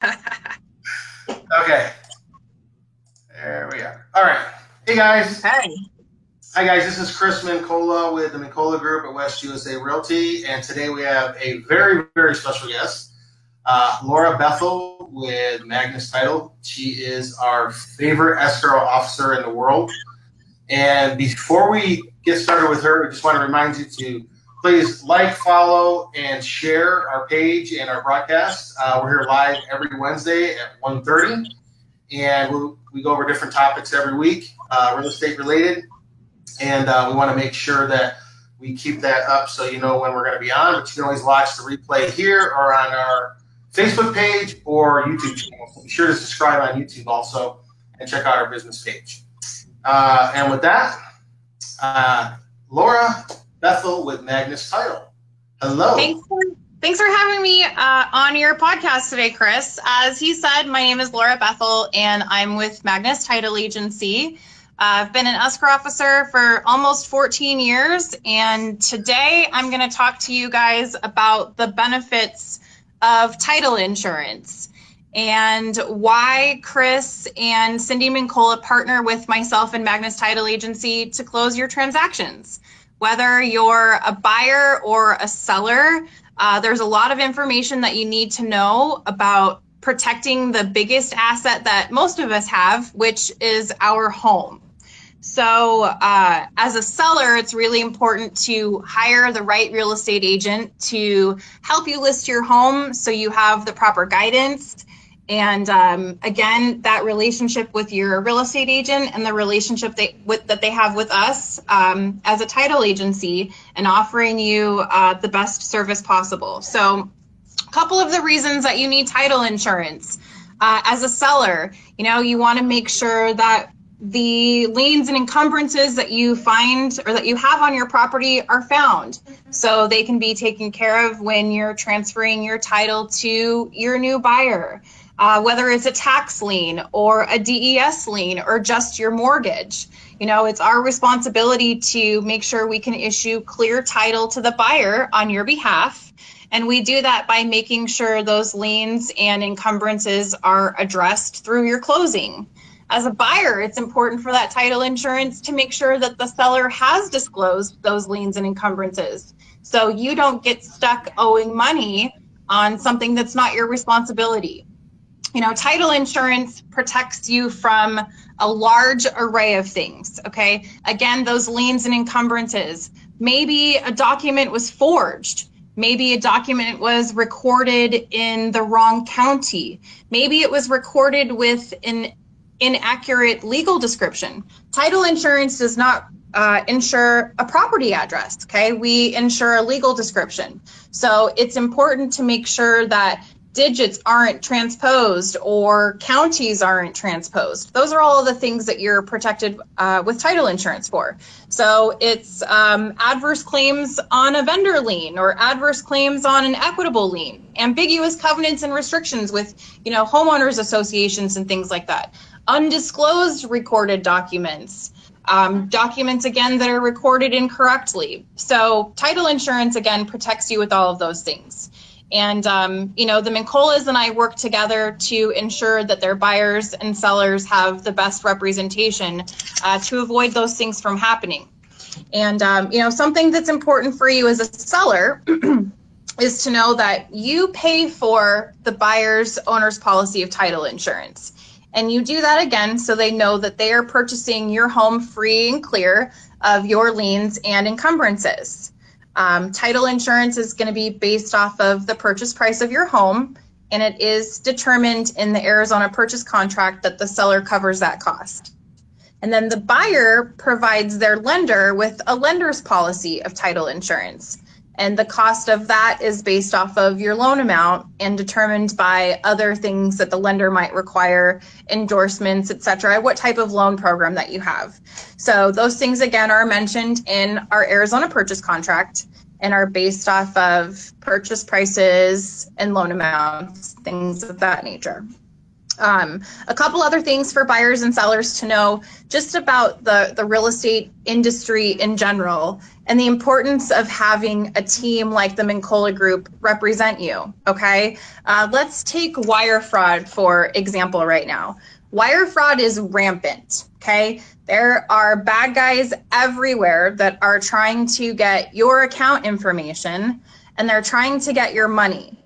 Okay, there we are. All right. Hey, guys. Hey. Hi, guys. This is Chris Mincola with the Mincola Group at West USA Realty. And today we have a very, very special guest, Laura Bethel with Magnus Title. She is our favorite escrow officer in the world. And before we get started with her, I just want to remind you to please like, follow, and share our page and our broadcast. We're here live every Wednesday at 1:30, and we go over different topics every week, real estate related. And we want to make sure that we keep that up so you know when we're going to be on. But you can always watch the replay here or on our Facebook page or YouTube channel. So be sure to subscribe on YouTube also and check out our business page. And with that, Laura Bethel with Magnus Title. Hello. Thanks for having me on your podcast today, Chris. As he said, my name is Laura Bethel, and I'm with Magnus Title Agency. I've been an escrow officer for almost 14 years, and today I'm going to talk to you guys about the benefits of title insurance and why Chris and Cindy Mincola partner with myself and Magnus Title Agency to close your transactions. Whether you're a buyer or a seller, there's a lot of information that you need to know about protecting the biggest asset that most of us have, which is our home. So as a seller, it's really important to hire the right real estate agent to help you list your home so you have the proper guidance. And again, that relationship with your real estate agent and the relationship that they have with us as a title agency and offering you the best service possible. So a couple of the reasons that you need title insurance. As a seller, you want to make sure that the liens and encumbrances that you find or that you have on your property are found so they can be taken care of when you're transferring your title to your new buyer. Whether it's a tax lien or a DES lien or just your mortgage. It's our responsibility to make sure we can issue clear title to the buyer on your behalf. And we do that by making sure those liens and encumbrances are addressed through your closing. As a buyer, it's important for that title insurance to make sure that the seller has disclosed those liens and encumbrances so you don't get stuck owing money on something that's not your responsibility. Title insurance protects you from a large array of things, okay? Again, those liens and encumbrances. Maybe a document was forged. Maybe a document was recorded in the wrong county. Maybe it was recorded with an inaccurate legal description. Title insurance does not insure a property address, okay? We insure a legal description. So it's important to make sure that digits aren't transposed or counties aren't transposed. Those are all the things that you're protected with title insurance for. So it's adverse claims on a vendor lien or adverse claims on an equitable lien, ambiguous covenants and restrictions with, homeowners associations and things like that. Undisclosed recorded documents, documents again that are recorded incorrectly. So title insurance again protects you with all of those things. And, the Mincolas and I work together to ensure that their buyers and sellers have the best representation to avoid those things from happening. And, something that's important for you as a seller is to know that you pay for the buyer's owner's policy of title insurance. And you do that again so they know that they are purchasing your home free and clear of your liens and encumbrances. Title insurance is going to be based off of the purchase price of your home, and it is determined in the Arizona purchase contract that the seller covers that cost. And then the buyer provides their lender with a lender's policy of title insurance. And the cost of that is based off of your loan amount and determined by other things that the lender might require, endorsements, etc., what type of loan program that you have. So those things, again, are mentioned in our Arizona purchase contract and are based off of purchase prices and loan amounts, things of that nature. A couple other things for buyers and sellers to know just about the real estate industry in general and the importance of having a team like the Mincola Group represent you, okay? Let's take wire fraud, for example, right now. Wire fraud is rampant, okay? There are bad guys everywhere that are trying to get your account information and they're trying to get your money.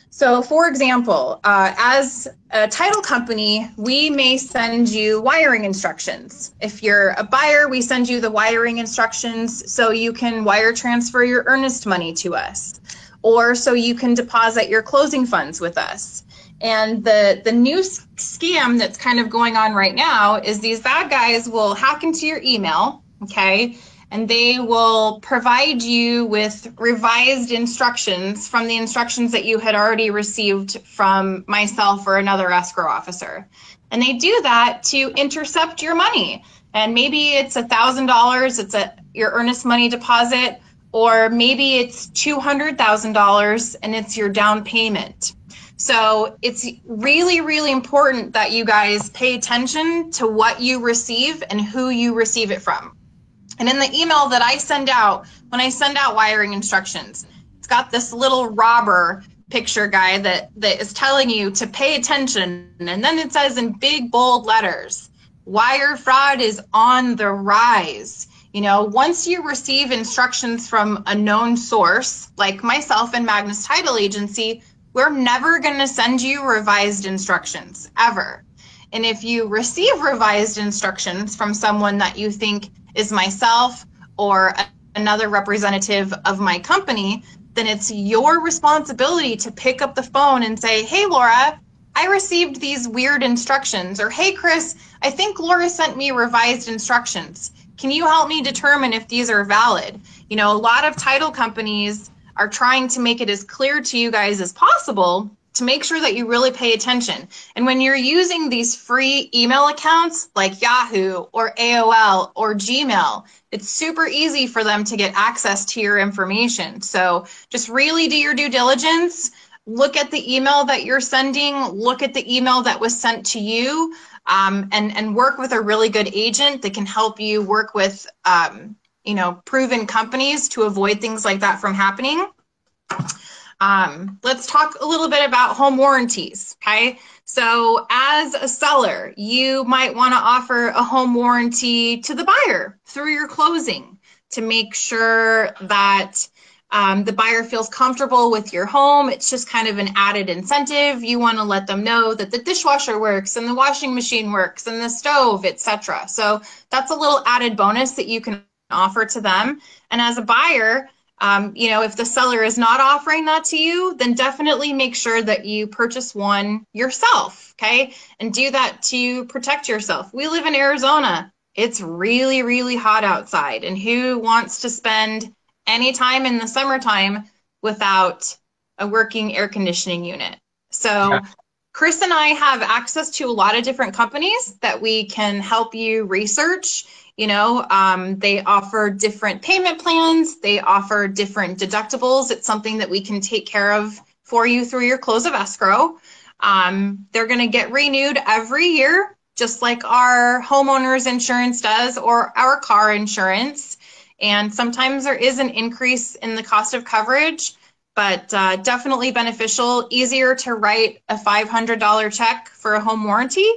So for example, as a title company, we may send you wiring instructions. If you're a buyer, we send you the wiring instructions so you can wire transfer your earnest money to us, or so you can deposit your closing funds with us. And the new scam that's kind of going on right now is these bad guys will hack into your email, okay? And they will provide you with revised instructions from the instructions that you had already received from myself or another escrow officer. And they do that to intercept your money. And maybe it's $1,000, it's your earnest money deposit, or maybe it's $200,000 and it's your down payment. So it's really, really important that you guys pay attention to what you receive and who you receive it from. And in the email that I send out, when I send out wiring instructions, it's got this little robber picture guy that is telling you to pay attention. And then it says in big, bold letters, wire fraud is on the rise. You know, once you receive instructions from a known source, like myself and Magnus Title Agency, we're never going to send you revised instructions, ever. And if you receive revised instructions from someone that you think is myself or another representative of my company, then it's your responsibility to pick up the phone and say, hey, Laura, I received these weird instructions. Or, hey, Chris, I think Laura sent me revised instructions. Can you help me determine if these are valid? You know, a lot of title companies are trying to make it as clear to you guys as possible to make sure that you really pay attention. And when you're using these free email accounts like Yahoo or AOL or Gmail, it's super easy for them to get access to your information. So just really do your due diligence. Look at the email that you're sending. Look at the email that was sent to you, and work with a really good agent that can help you work with proven companies to avoid things like that from happening. Let's talk a little bit about home warranties, okay? So as a seller, you might want to offer a home warranty to the buyer through your closing to make sure that the buyer feels comfortable with your home. It's just kind of an added incentive. You want to let them know that the dishwasher works and the washing machine works and the stove, etc. So that's a little added bonus that you can offer to them. And as a buyer, if the seller is not offering that to you, then definitely make sure that you purchase one yourself, okay? And do that to protect yourself. We live in Arizona. It's really, really hot outside. And who wants to spend any time in the summertime without a working air conditioning unit? So yeah. Chris and I have access to a lot of different companies that we can help you research. They offer different payment plans. They offer different deductibles. It's something that we can take care of for you through your close of escrow. They're going to get renewed every year, just like our homeowners insurance does or our car insurance. And sometimes there is an increase in the cost of coverage, but definitely beneficial. Easier to write a $500 check for a home warranty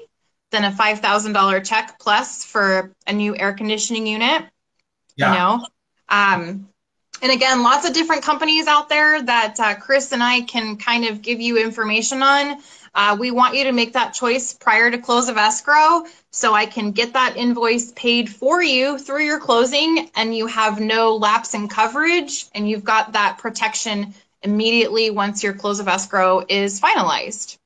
than a $5,000 check plus for a new air conditioning unit. Yeah. And again, lots of different companies out there that Chris and I can kind of give you information on. We want you to make that choice prior to close of escrow so I can get that invoice paid for you through your closing and you have no lapse in coverage and you've got that protection immediately once your close of escrow is finalized.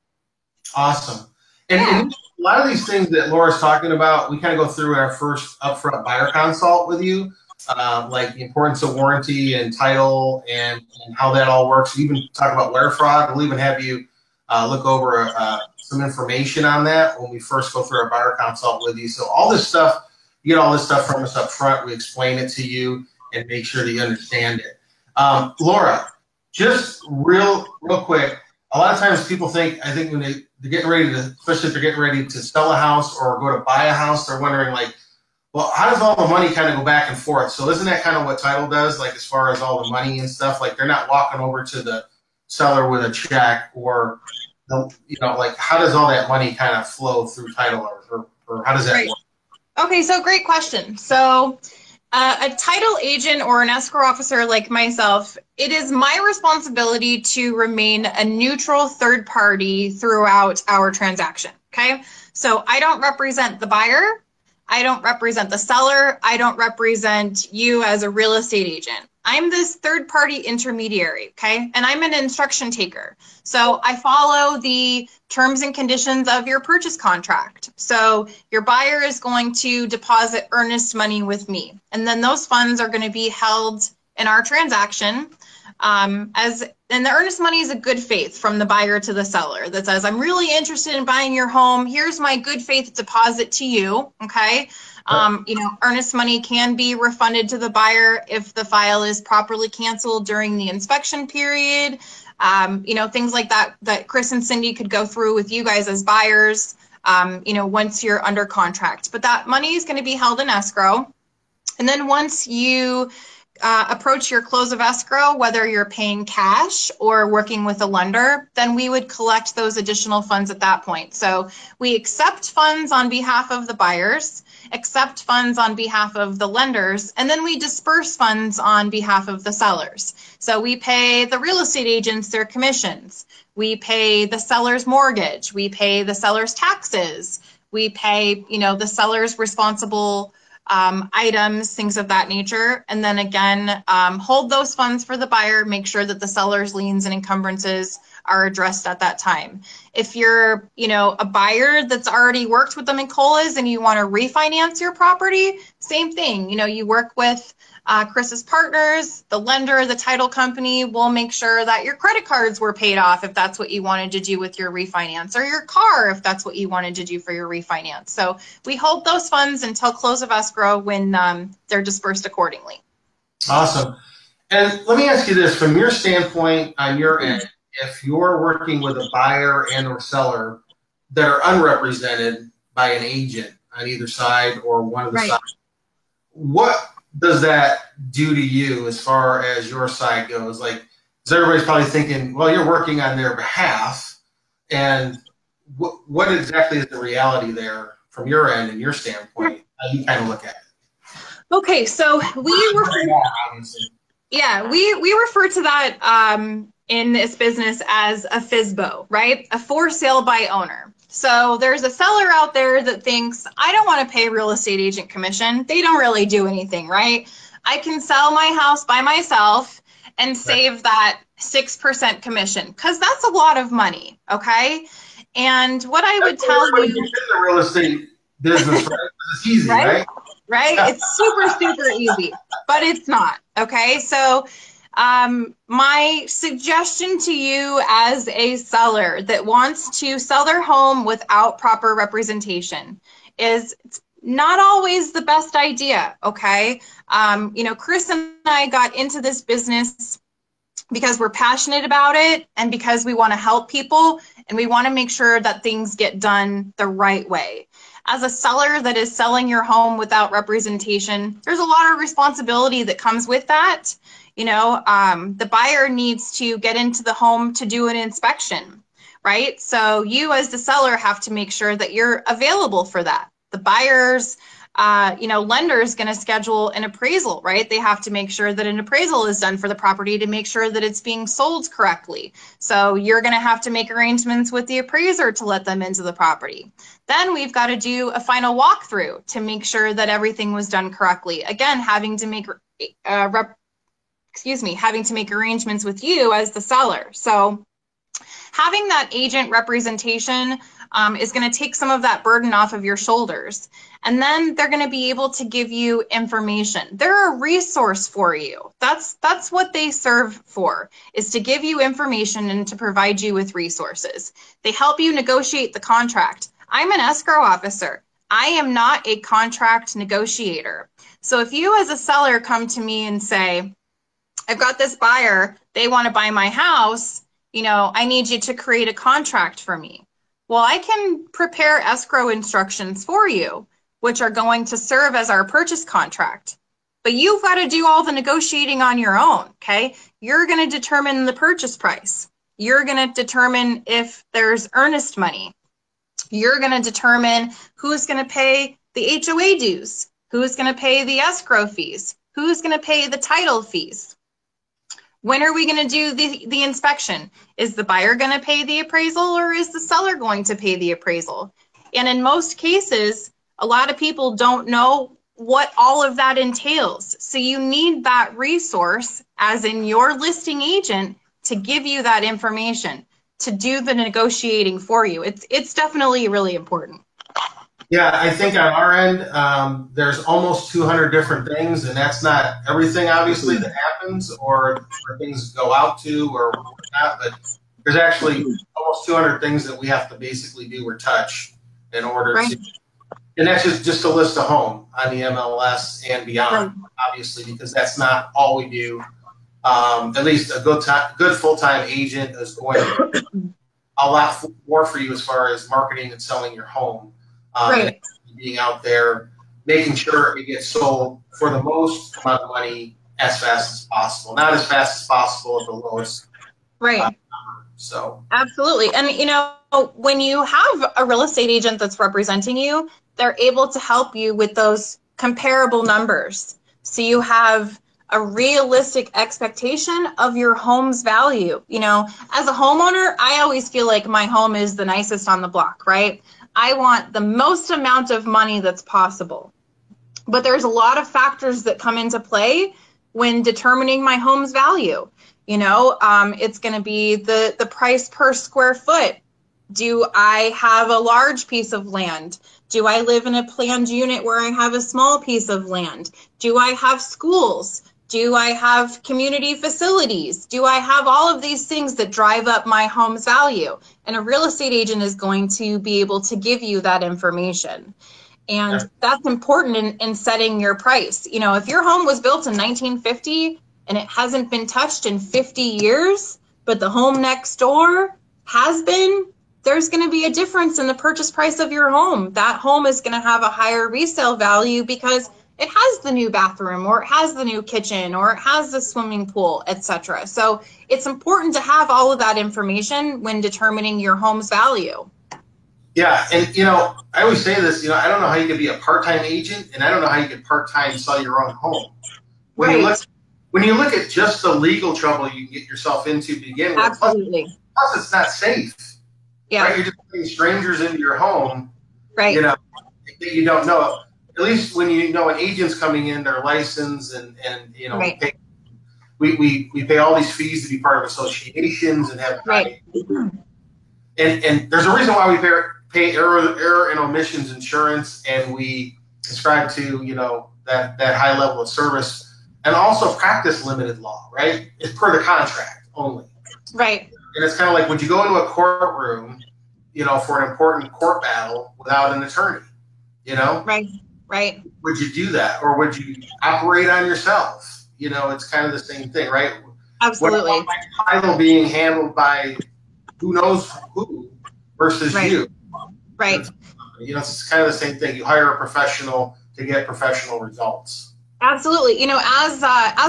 Awesome. And a lot of these things that Laura's talking about, we kind of go through our first upfront buyer consult with you, like the importance of warranty and title and how that all works. We even talk about wire fraud. We'll even have you look over some information on that when we first go through our buyer consult with you. So all this stuff, you get all this stuff from us up front. We explain it to you and make sure that you understand it. Laura, just real quick, a lot of times people think, I think when they're getting ready to, especially if they're getting ready to sell a house or go to buy a house, they're wondering like, well, how does all the money kind of go back and forth? So isn't that kind of what title does, like as far as all the money and stuff? Like they're not walking over to the seller with a check, or like how does all that money kind of flow through title, or how does that work? Okay, so great question. So a title agent or an escrow officer like myself, it is my responsibility to remain a neutral third party throughout our transaction, okay? So I don't represent the buyer, I don't represent the seller, I don't represent you as a real estate agent. I'm this third party intermediary, okay? And I'm an instruction taker. So I follow the terms and conditions of your purchase contract. So your buyer is going to deposit earnest money with me. And then those funds are going to be held in our transaction. And the earnest money is a good faith from the buyer to the seller that says, I'm really interested in buying your home. Here's my good faith deposit to you, okay? Earnest money can be refunded to the buyer if the file is properly canceled during the inspection period. Things like that Chris and Cindy could go through with you guys as buyers, once you're under contract. But that money is going to be held in escrow. And then once you approach your close of escrow, whether you're paying cash or working with a lender, then we would collect those additional funds at that point. So we accept funds on behalf of the buyers, accept funds on behalf of the lenders, and then we disperse funds on behalf of the sellers. So we pay the real estate agents their commissions. We pay the seller's mortgage. We pay the seller's taxes. We pay, the seller's responsible items, things of that nature. And then again, hold those funds for the buyer, make sure that the seller's liens and encumbrances are addressed at that time. If you're, a buyer that's already worked with the McCulloughs and you want to refinance your property, same thing. You work with Chris's partners, the lender, the title company will make sure that your credit cards were paid off if that's what you wanted to do with your refinance, or your car if that's what you wanted to do for your refinance. So we hold those funds until close of escrow when they're dispersed accordingly. Awesome. And let me ask you this, from your standpoint on your end, if you're working with a buyer and or seller that are unrepresented by an agent on either side or one of the sides, what does that do to you as far as your side goes? Like, because everybody's probably thinking, well, you're working on their behalf, and what exactly is the reality there from your end and your standpoint? How you kind of look at it? Okay, so we refer to that in this business as a FSBO, right? A for sale by owner. So there's a seller out there that thinks, I don't want to pay real estate agent commission. They don't really do anything, right? I can sell my house by myself and save that 6% commission, because that's a lot of money, okay? And what I would tell you, in the real estate business, right? It's easy, right? Right? It's super, super easy, but it's not, okay? So my suggestion to you as a seller that wants to sell their home without proper representation is it's not always the best idea, okay? Chris and I got into this business because we're passionate about it and because we want to help people and we want to make sure that things get done the right way. As a seller that is selling your home without representation, there's a lot of responsibility that comes with that. The buyer needs to get into the home to do an inspection, right? So you as the seller have to make sure that you're available for that. The buyer's, lender is going to schedule an appraisal, right? They have to make sure that an appraisal is done for the property to make sure that it's being sold correctly. So you're going to have to make arrangements with the appraiser to let them into the property. Then we've got to do a final walkthrough to make sure that everything was done correctly. Again, having to make arrangements with you as the seller. So having that agent representation is going to take some of that burden off of your shoulders. And then they're going to be able to give you information. They're a resource for you. That's what they serve for, is to give you information and to provide you with resources. They help you negotiate the contract. I'm an escrow officer. I am not a contract negotiator. So if you as a seller come to me and say, I've got this buyer, they want to buy my house, I need you to create a contract for me. Well, I can prepare escrow instructions for you, which are going to serve as our purchase contract. But you've got to do all the negotiating on your own, okay? You're going to determine the purchase price. You're going to determine if there's earnest money. You're going to determine who's going to pay the HOA dues, who's going to pay the escrow fees, who's going to pay the title fees. When are we going to do the inspection? Is the buyer going to pay the appraisal, or is the seller going to pay the appraisal? And in most cases, a lot of people don't know what all of that entails. So you need that resource, as in your listing agent, to give you that information, to do the negotiating for you. It's definitely really important. Yeah, I think on our end, there's almost 200 different things, and that's not everything, obviously, that happens or things go out to or whatnot, but there's actually almost 200 things that we have to basically do or touch in order to, and that's just a list of home on the MLS and beyond, obviously, because that's not all we do. At least a good full-time agent is going to do a lot more for you as far as marketing and selling your home. And being out there, making sure it gets sold for the most amount of money as fast as possible. Not as fast as possible at the lowest. So absolutely. And you know, when you have a real estate agent that's representing you, they're able to help you with those comparable numbers. So you have a realistic expectation of your home's value. You know, as a homeowner, I always feel like my home is the nicest on the block, right? I want the most amount of money that's possible. But there's a lot of factors that come into play when determining my home's value. You know, it's going to be the price per square foot. Do I have a large piece of land? Do I live in a planned unit where I have a small piece of land? Do I have schools? Do I have community facilities? Do I have all of these things that drive up my home's value? And a real estate agent is going to be able to give you that information. And that's important in setting your price. You know, if your home was built in 1950 and it hasn't been touched in 50 years, but the home next door has been, there's going to be a difference in the purchase price of your home. That home is going to have a higher resale value because it has the new bathroom, or it has the new kitchen, or it has the swimming pool, etc. So it's important to have all of that information when determining your home's value. Yeah, and you know, I always say this, you know, I don't know how you could be a part-time agent, and I don't know how you could part-time sell your own home. When you look at just the legal trouble you can get yourself into to begin with, absolutely. Plus it's not safe. Yeah. Right? You're just putting strangers into your home. Right. You know, that you don't know. At least when you know an agent's coming in, they're licensed, and you know, we pay all these fees to be part of associations and have and there's a reason why we pay error and omissions insurance, and we subscribe to, you know, that high level of service, and also practice limited law, right? It's per the contract only. Right. And it's kind of like, would you go into a courtroom, you know, for an important court battle without an attorney, you know? Right. Would you do that, or would you operate on yourself? You know, it's kind of the same thing, right? Absolutely. What my title being handled by who knows who versus you. Right. You know, it's kind of the same thing. You hire a professional to get professional results. Absolutely. You know, as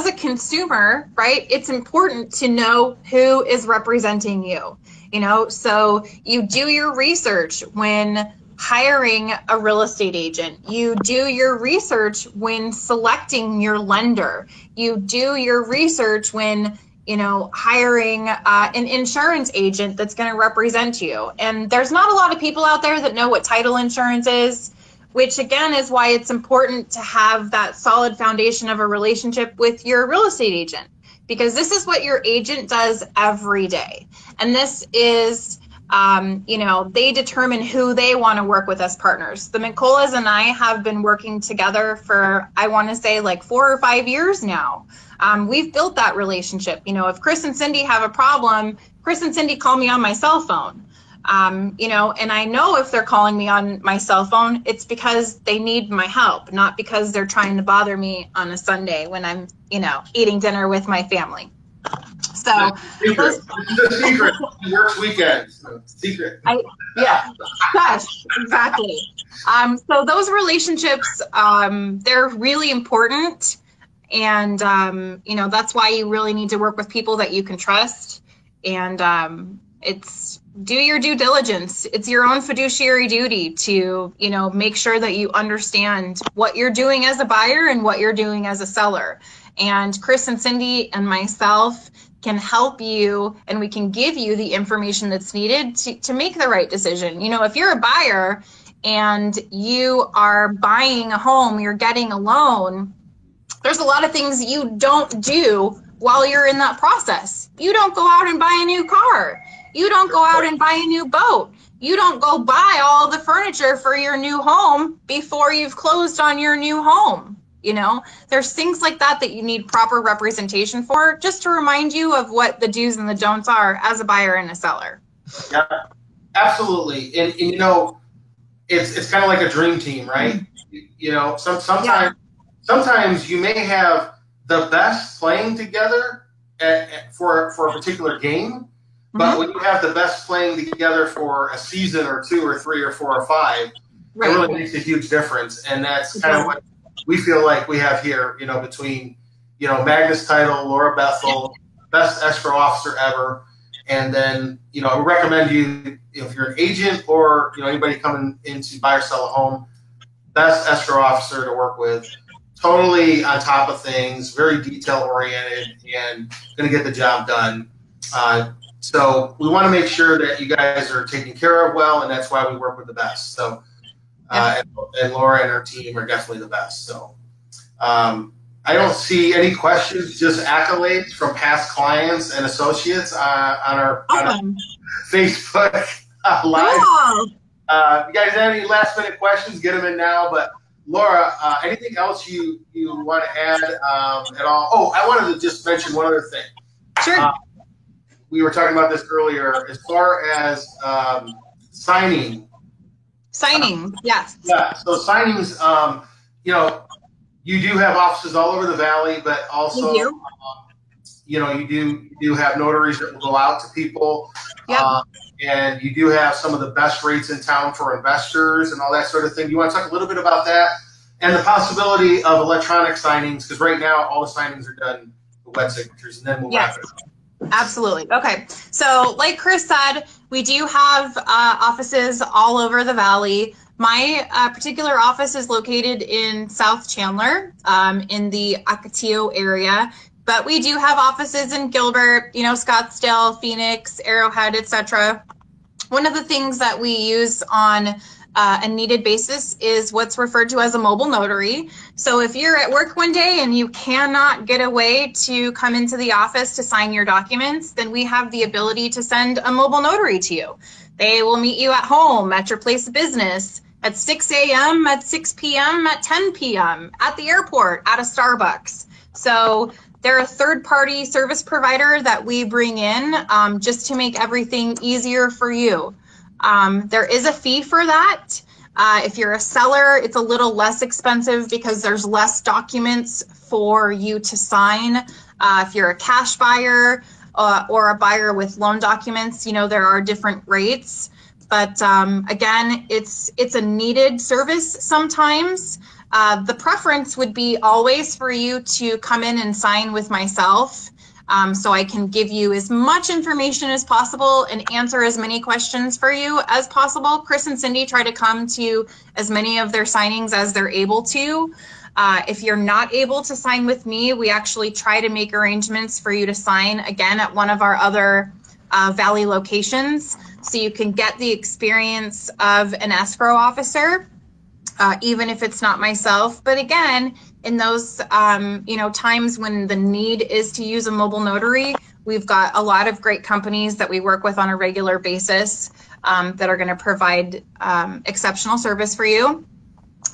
a consumer, right, it's important to know who is representing you. You know, so you do your research when hiring a real estate agent. You do your research when selecting your lender. You do your research when, you know, hiring an insurance agent that's going to represent you. And there's not a lot of people out there that know what title insurance is, which again is why it's important to have that solid foundation of a relationship with your real estate agent, because this is what your agent does every day. And this is you know, they determine who they want to work with as partners. The McCulloughs and I have been working together for, I want to say, like 4 or 5 years now. We've built that relationship. You know, if Chris and Cindy have a problem, Chris and Cindy call me on my cell phone. You know, and I know if they're calling me on my cell phone, it's because they need my help, not because they're trying to bother me on a Sunday when I'm, you know, eating dinner with my family. So secret. This is a secret. He works weekends. So, secret. Yeah, gosh, exactly. So those relationships, they're really important. And, that's why you really need to work with people that you can trust. And it's do your due diligence. It's your own fiduciary duty to, make sure that you understand what you're doing as a buyer and what you're doing as a seller. And Chris and Cindy and myself can help you, and we can give you the information that's needed to make the right decision. If you're a buyer and you are buying a home, you're getting a loan, there's a lot of things you don't do while you're in that process. You don't go out and buy a new car. You don't go out and buy a new boat. You don't go buy all the furniture for your new home before you've closed on your new home. There's things like that you need proper representation for, just to remind you of what the do's and the don'ts are as a buyer and a seller. Yeah, absolutely. And it's kind of like a dream team, right? Sometimes you may have the best playing together for a particular game, but when you have the best playing together for a season or 2 or 3 or 4 or 5, it really makes a huge difference. And that's kind of what we feel like we have here, between, Magnus Title, Laura Bethel, best escrow officer ever. And then, I would recommend you, if you're an agent or, anybody coming in to buy or sell a home, best escrow officer to work with. Totally on top of things, very detail oriented, and going to get the job done. So we want to make sure that you guys are taken care of well, and that's why we work with the best. So, and Laura and her team are definitely the best. So, I don't see any questions, just accolades from past clients and associates on our Facebook live. If you guys have any last minute questions, get them in now. But Laura, anything else you want to add at all? Oh, I wanted to just mention one other thing. Sure. We were talking about this earlier, as far as signing. Signing, yes. Yeah, so signings, you do have offices all over the valley, but also, you do have notaries that will go out to people. Yep. And you do have some of the best rates in town for investors and all that sort of thing. You want to talk a little bit about that and the possibility of electronic signings, because right now all the signings are done with wet signatures, and then we'll wrap it up. Absolutely. Okay. So like Chris said, we do have offices all over the valley. My particular office is located in South Chandler, in the Ocotillo area, but we do have offices in Gilbert, Scottsdale, Phoenix, Arrowhead, etc. One of the things that we use on a needed basis is what's referred to as a mobile notary. So if you're at work one day and you cannot get away to come into the office to sign your documents, then we have the ability to send a mobile notary to you. They will meet you at home, at your place of business, at 6 a.m., at 6 p.m., at 10 p.m., at the airport, at a Starbucks. So they're a third-party service provider that we bring in just to make everything easier for you. There is a fee for that. If you're a seller, it's a little less expensive because there's less documents for you to sign. If you're a cash buyer or a buyer with loan documents, there are different rates. But again, it's a needed service sometimes. The preference would be always for you to come in and sign with myself. So I can give you as much information as possible and answer as many questions for you as possible. Chris and Cindy try to come to as many of their signings as they're able to. If you're not able to sign with me, we actually try to make arrangements for you to sign again at one of our other Valley locations, so you can get the experience of an escrow officer, even if it's not myself. But again, in those times when the need is to use a mobile notary, we've got a lot of great companies that we work with on a regular basis that are going to provide exceptional service for you.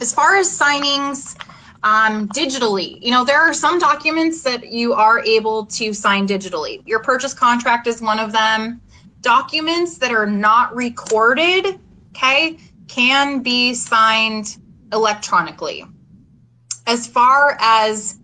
As far as signings digitally, there are some documents that you are able to sign digitally. Your purchase contract is one of them. Documents that are not recorded, can be signed electronically. As far as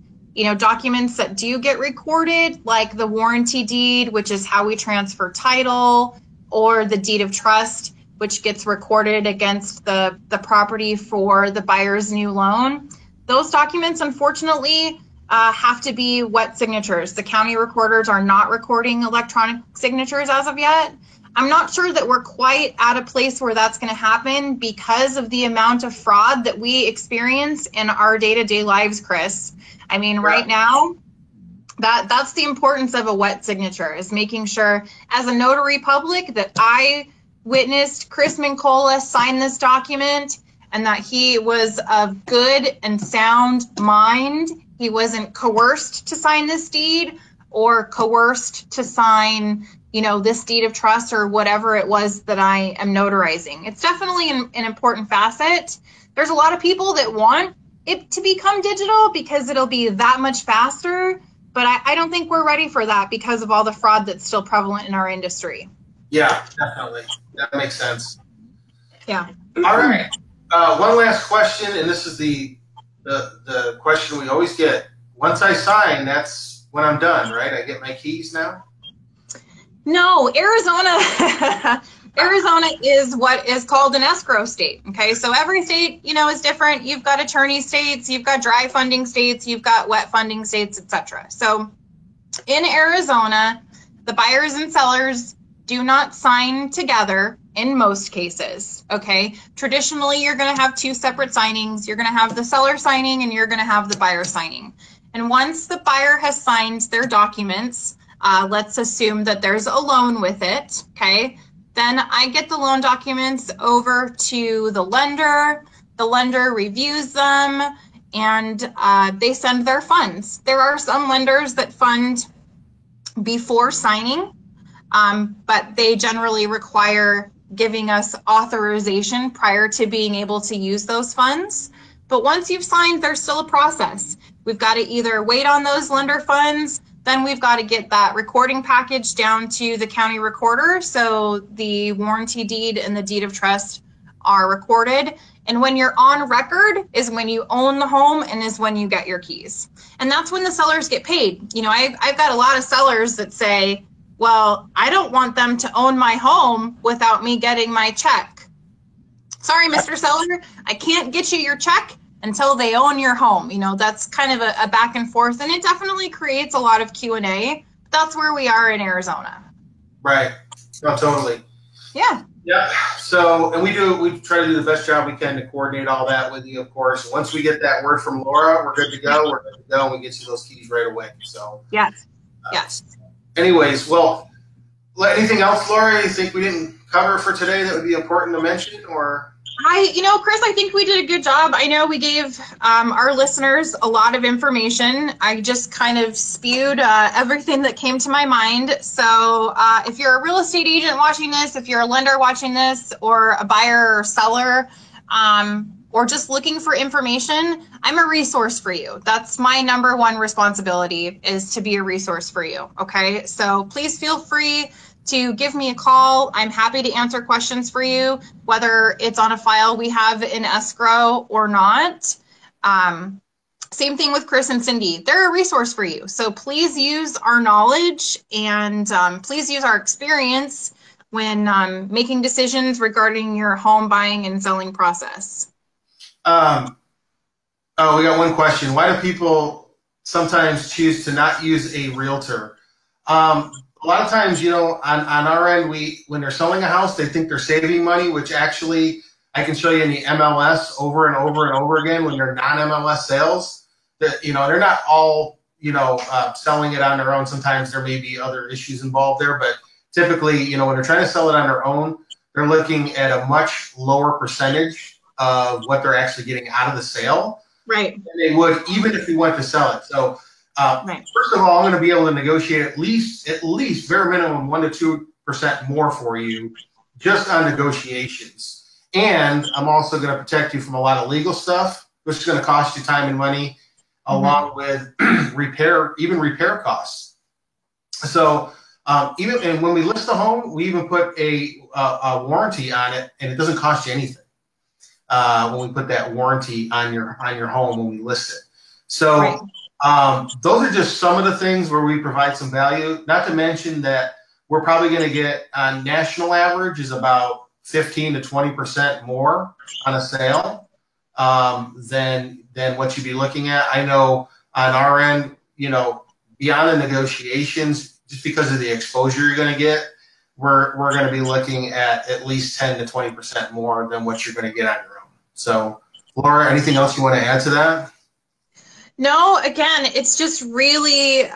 documents that do get recorded, like the warranty deed, which is how we transfer title, or the deed of trust, which gets recorded against the property for the buyer's new loan. Those documents, unfortunately, have to be wet signatures. The county recorders are not recording electronic signatures as of yet. I'm not sure that we're quite at a place where that's going to happen because of the amount of fraud that we experience in our day-to-day lives, Chris. I mean, right now, that's the importance of a wet signature, is making sure as a notary public that I witnessed Chris Mincola sign this document and that he was of good and sound mind. He wasn't coerced to sign this deed or coerced to sign, this deed of trust or whatever it was that I am notarizing. It's definitely an important facet. There's a lot of people that want it to become digital because it'll be that much faster, but I don't think we're ready for that because of all the fraud that's still prevalent in our industry. Yeah, definitely. That makes sense. Yeah. All right. One last question, and this is the question we always get. Once I sign, that's when I'm done, right? I get my keys now? No, Arizona is what is called an escrow state. Okay, so every state, is different. You've got attorney states, you've got dry funding states, you've got wet funding states, etc. So in Arizona, the buyers and sellers do not sign together in most cases. Okay, traditionally, you're going to have two separate signings. You're going to have the seller signing and you're going to have the buyer signing. And once the buyer has signed their documents, let's assume that there's a loan with it, okay? Then I get the loan documents over to the lender. The lender reviews them, and they send their funds. There are some lenders that fund before signing, but they generally require giving us authorization prior to being able to use those funds. But once you've signed, there's still a process. We've got to either wait on those lender funds, then we've got to get that recording package down to the county recorder so the warranty deed and the deed of trust are recorded. And when you're on record is when you own the home and is when you get your keys. And that's when the sellers get paid. I've got a lot of sellers that say, well, I don't want them to own my home without me getting my check. Sorry, Mr. Seller, I can't get you your check until they own your home. That's kind of a back and forth, and it definitely creates a lot of Q&A. That's where we are in Arizona. Right. No, totally. Yeah. Yeah. So, and we try to do the best job we can to coordinate all that with you, of course. Once we get that word from Laura, we're good to go. We're good to go, and we get you those keys right away. So. Yes. Yes. Anyways, well, anything else, Laura, you think we didn't cover for today that would be important to mention, or? Chris, I think we did a good job. I know we gave our listeners a lot of information. I just kind of spewed everything that came to my mind. So if you're a real estate agent watching this, if you're a lender watching this, or a buyer or seller, or just looking for information, I'm a resource for you. That's my number one responsibility, is to be a resource for you. Okay, so please feel free to give me a call. I'm happy to answer questions for you, whether it's on a file we have in escrow or not. Same thing with Chris and Cindy. They're a resource for you. So please use our knowledge and please use our experience when making decisions regarding your home buying and selling process. We got one question. Why do people sometimes choose to not use a realtor? A lot of times, on our end, when they're selling a house, they think they're saving money, which actually I can show you in the MLS over and over and over again when they're non-MLS sales. That they're not all selling it on their own. Sometimes there may be other issues involved there, but typically, when they're trying to sell it on their own, they're looking at a much lower percentage of what they're actually getting out of the sale, right? Than they would even if we went to sell it. So. Right. First of all, I'm going to be able to negotiate at least very minimum 1% to 2% more for you just on negotiations. And I'm also going to protect you from a lot of legal stuff, which is going to cost you time and money, along with repair costs. So and when we list the home, we even put a warranty on it, and it doesn't cost you anything when we put that warranty on your home when we list it. So. Right. Those are just some of the things where we provide some value. Not to mention that we're probably going to get on national average is about 15 to 20% more on a sale than what you'd be looking at. I know on our end, beyond the negotiations, just because of the exposure you're going to get, we're going to be looking at least 10 to 20% more than what you're going to get on your own. So, Laura, anything else you want to add to that? No, again, it's just really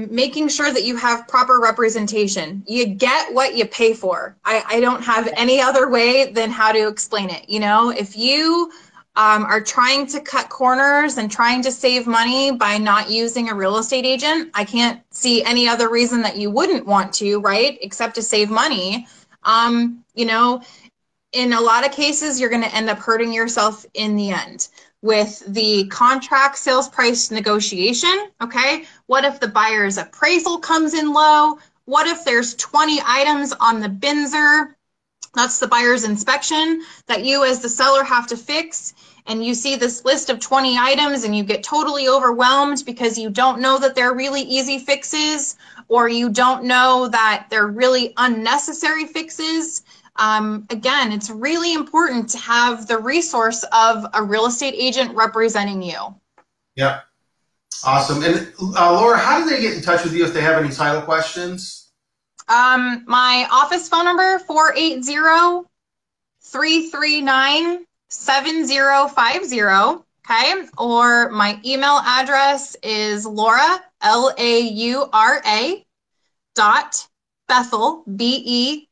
making sure that you have proper representation. You get what you pay for. I don't have any other way than how to explain it. If you are trying to cut corners and trying to save money by not using a real estate agent, I can't see any other reason that you wouldn't want to, right? Except to save money. In a lot of cases, you're going to end up hurting yourself in the end. With the contract sales price negotiation, okay? What if the buyer's appraisal comes in low? What if there's 20 items on the BINSR? That's the buyer's inspection that you as the seller have to fix. And you see this list of 20 items and you get totally overwhelmed because you don't know that they're really easy fixes, or you don't know that they're really unnecessary fixes. Again, it's really important to have the resource of a real estate agent representing you. Yep. Awesome. And Laura, how do they get in touch with you if they have any title questions? My office phone number, 480-339-7050. Okay. Or my email address is Laura, Laura, .Bethel, BETHELL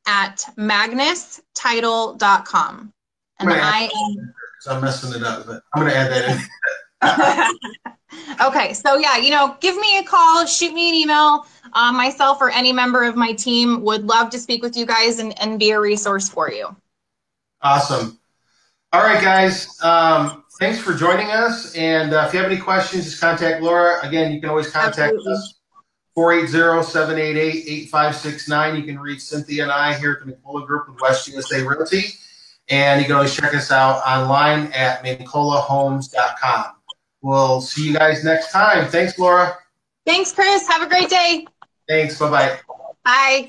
@magnustitle.com. And I'm messing it up, but I'm going to add that in. Okay, so yeah, give me a call, shoot me an email. Myself or any member of my team would love to speak with you guys and be a resource for you. Awesome. All right, guys. Thanks for joining us. And if you have any questions, just contact Laura. Again, you can always contact us. 480-788-8569. You can reach Cynthia and I here at the Mincola Group with West USA Realty. And you can always check us out online at mincolahomes.com. We'll see you guys next time. Thanks, Laura. Thanks, Chris. Have a great day. Thanks. Bye-bye. Bye.